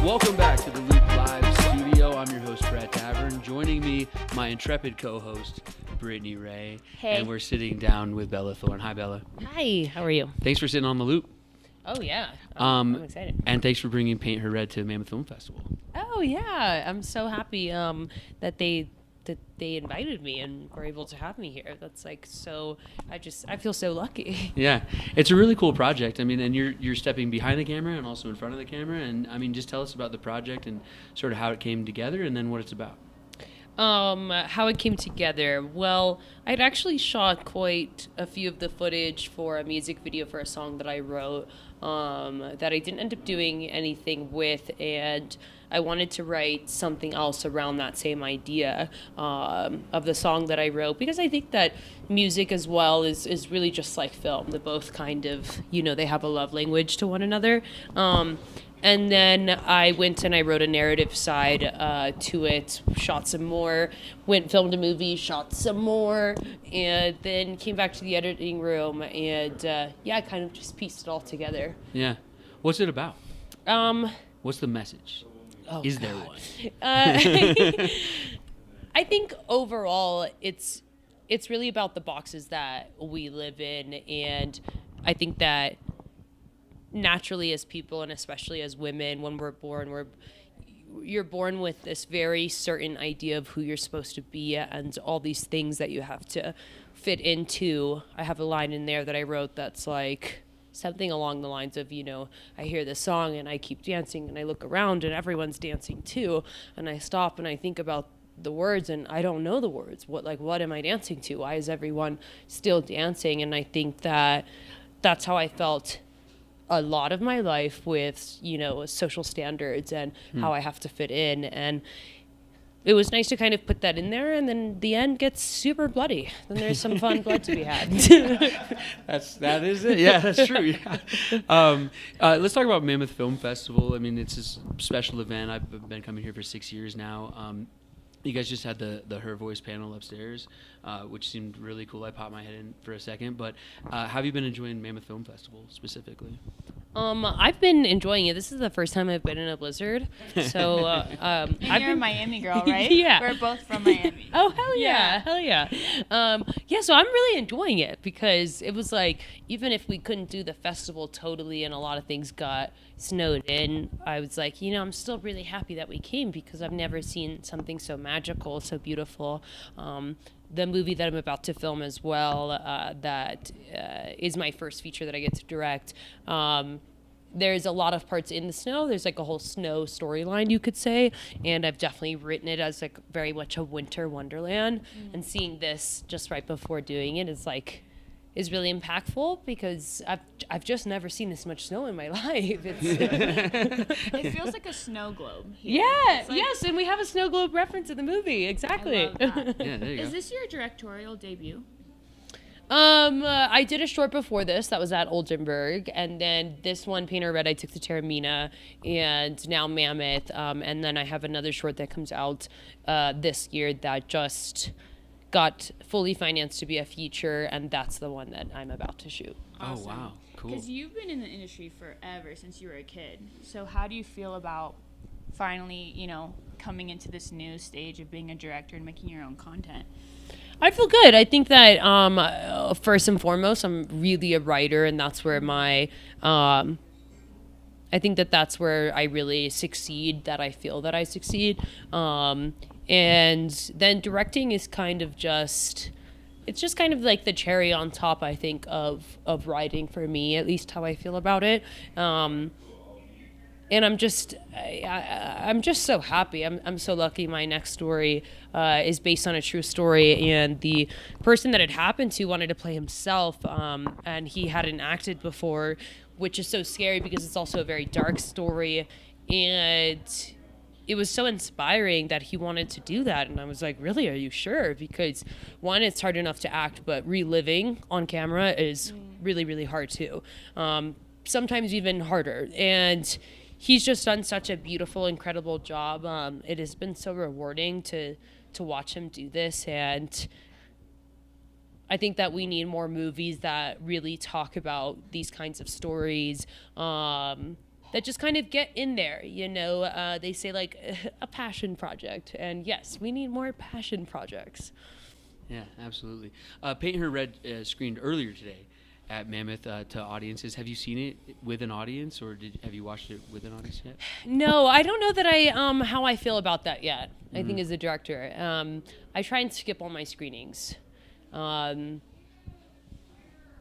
Welcome back to the Loop Live Studio. I'm your host, Brett Tavern. Joining me, my intrepid co-host, Brittany Ray. Hey. And we're sitting down with Bella Thorne. Hi, Bella. Hi, how are you? Thanks for sitting on the Loop. Oh, yeah. I'm excited. And thanks for bringing Paint Her Red to Mammoth Film Festival. Oh, yeah. I'm so happy that they invited me and were able to have me here. That's like so, I feel so lucky. Yeah, it's a really cool project. I mean, and you're stepping behind the camera and also in front of the camera. And I mean, just tell us about the project and sort of how it came together and then what it's about. How it came together. Well, I'd actually shot quite a few of the footage for a music video for a song that I wrote that I didn't end up doing anything with, and I wanted to write something else around that same idea of the song that I wrote, because I think that music as well is really just like film. They both kind of, they have a love language to one another. And then I went and I wrote a narrative side to it, shot some more, went filmed a movie, shot some more, and then came back to the editing room and, kind of just pieced it all together. Yeah. What's it about? What's the message? Oh, Is God. there one? I think overall it's really about the boxes that we live in, and I think that naturally as people, and especially as women, when we're born, you're born with this very certain idea of who you're supposed to be and all these things that you have to fit into. I have a line in there that I wrote that's like something along the lines of, I hear this song and I keep dancing and I look around and everyone's dancing too, and I stop and I think about the words and I don't know the words. What am I dancing to? Why is everyone still dancing? And I think that that's how I felt a lot of my life with, social standards and how I have to fit in. And it was nice to kind of put that in there, and then the end gets super bloody. Then there's some fun blood to be had. That is it. Yeah, that's true. Yeah. Let's talk about Mammoth Film Festival. I mean, it's a special event. I've been coming here for 6 years now. You guys just had the Her Voice panel upstairs, which seemed really cool. I popped my head in for a second. But how have you been enjoying Mammoth Film Festival specifically? I've been enjoying it. This is the first time I've been in a blizzard. So and you're a Miami girl, right? Yeah. We're both from Miami. Oh, hell yeah. Hell yeah. So I'm really enjoying it, because it was like, even if we couldn't do the festival totally and a lot of things got snowed in, I was like, I'm still really happy that we came, because I've never seen something so magical, so beautiful. The movie that I'm about to film as well, that is my first feature that I get to direct. There's a lot of parts in the snow. There's like a whole snow storyline, you could say, and I've definitely written it as like very much a winter wonderland. And seeing this just right before doing it is really impactful, because I've just never seen this much snow in my life. It feels like a snow globe here. Yeah, Like, yes, and we have a snow globe reference in the movie. Exactly. I love that. Yeah, there you Is go. this your directorial debut? I did a short before this that was at Oldenburg, and then this one, Paint Her Red, I took to Taormina, and now Mammoth, and then I have another short that comes out this year that just got fully financed to be a feature, and that's the one that I'm about to shoot. Awesome. Oh, wow. Cool. Because you've been in the industry forever, since you were a kid. So how do you feel about finally, coming into this new stage of being a director and making your own content? I feel good. I think that first and foremost, I'm really a writer, and that's where my I think that that's where I really succeed, that I feel that I succeed. And then directing is kind of just, it's just kind of like the cherry on top, I think, of writing for me, at least how I feel about it. And I'm just so happy. I'm so lucky. My next story is based on a true story, and the person that it happened to wanted to play himself, and he hadn't acted before, which is so scary because it's also a very dark story, and it was so inspiring that he wanted to do that. And I was like, really, are you sure? Because one, it's hard enough to act, but reliving on camera is really, really hard too. Sometimes even harder. And he's just done such a beautiful, incredible job. It has been so rewarding to watch him do this. And I think that we need more movies that really talk about these kinds of stories. that just kind of get in there. You know, they say like a passion project, and yes, we need more passion projects. Yeah, absolutely. Paint Her Red screened earlier today at Mammoth to audiences. Have you seen it with an audience, or have you watched it with an audience yet? No, I don't know that I how I feel about that yet. I think as a director, I try and skip all my screenings.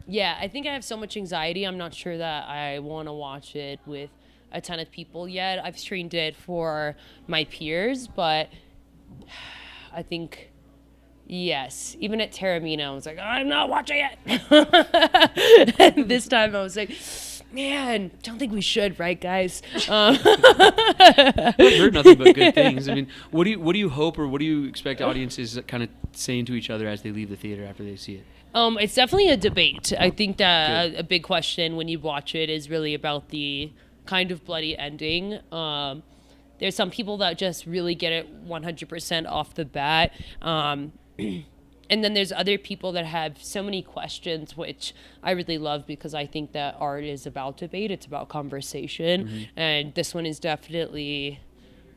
Yeah, I think I have so much anxiety. I'm not sure that I want to watch it with a ton of people yet. I've screened it for my peers, but I think. Yes, even at Taramina, I was like, I'm not watching it. And this time I was like, man, don't think we should, right, guys? I've heard nothing but good things. I mean, what do you hope, or what do you expect audiences kind of saying to each other as they leave the theater after they see it? It's definitely a debate. I think that a big question when you watch it is really about the kind of bloody ending. There's some people that just really get it 100% off the bat. And then there's other people that have so many questions, which I really love, because I think that art is about debate. It's about conversation. And this one is definitely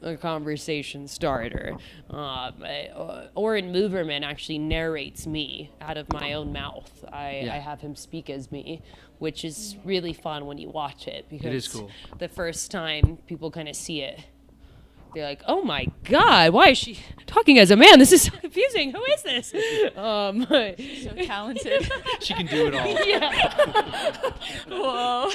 a conversation starter. Oren Moverman actually narrates me out of my own mouth. I have him speak as me, which is really fun when you watch it, because it is cool. The first time people kind of see it, they're like, oh my God, why is she talking as a man? This is so confusing. Who is this? So talented. She can do it all. Whoa.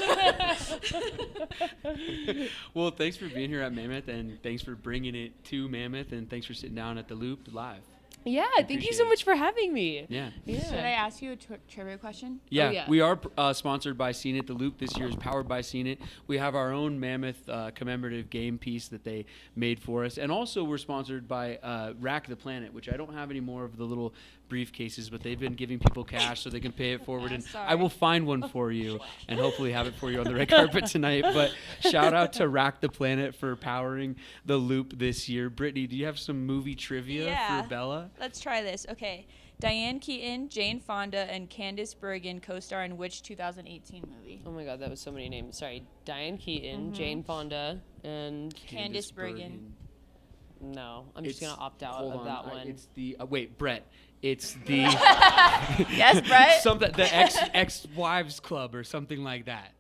Well, thanks for being here at Mammoth, and thanks for bringing it to Mammoth, and thanks for sitting down at the Loop live. Yeah, thank you so much for having me. Yeah. Should I ask you a trivia question? Yeah, Oh, yeah. we are sponsored by Scene It. The Loop this year is powered by Scene It. We have our own Mammoth commemorative game piece that they made for us. And also we're sponsored by Rack the Planet, which I don't have any more of the little briefcases, but they've been giving people cash so they can pay it forward. And Sorry. I will find one for you and hopefully have it for you on the red carpet tonight. But shout out to Rack the Planet for powering the Loop this year. Brittany, do you have some movie trivia for Bella? Let's try this. Okay. Diane Keaton, Jane Fonda, and Candice Bergen co-star in which 2018 movie? Oh my God, that was so many names. Sorry, Diane Keaton, Jane Fonda, and Candice Bergen. No, I'm just gonna opt out of that one. It's the wait, Brett. It's the Yes, Brett. the ex-wives club or something like that.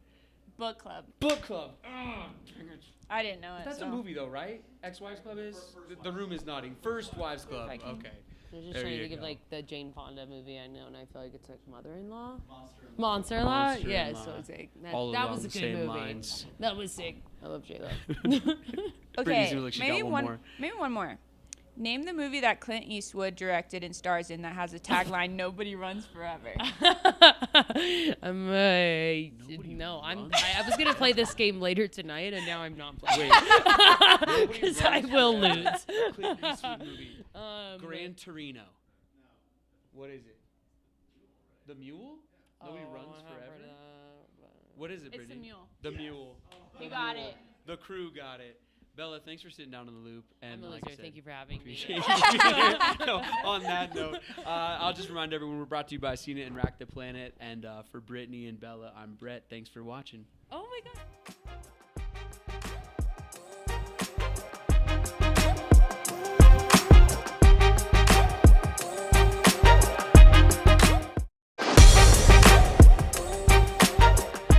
Book Club. Book club. Oh, dang it. I didn't know it. That's a movie though, right? Ex-wives club is. The room is nodding. First wives club. Viking. Okay. I was just There trying you to give go. like the Jane Fonda movie I know, and I feel like it's like Mother-in-Law. Monster-in-law. Yeah, Monster-in-Law. so it's like All that along was a the good same movie. lines. That was sick. I love J-Lo. Brittany's Okay, gonna look, she maybe got one more. Maybe one more. Name the movie that Clint Eastwood directed and stars in that has a tagline "Nobody runs forever." I was gonna play this game later tonight, and now I'm not playing. Wait. Because I will lose. Clint Eastwood movie. Gran Torino. What is it? The Mule? Nobody runs forever. What is it, It's Brittany? The Mule. The Mule. You got it. The crew got it. Bella, thanks for sitting down on the Loop. And I'm a like I loser. said, Thank you for having me. appreciate you. No, on that note, I'll just remind everyone we're brought to you by Scene It and Rack the Planet. And for Brittany and Bella, I'm Brett. Thanks for watching. Oh.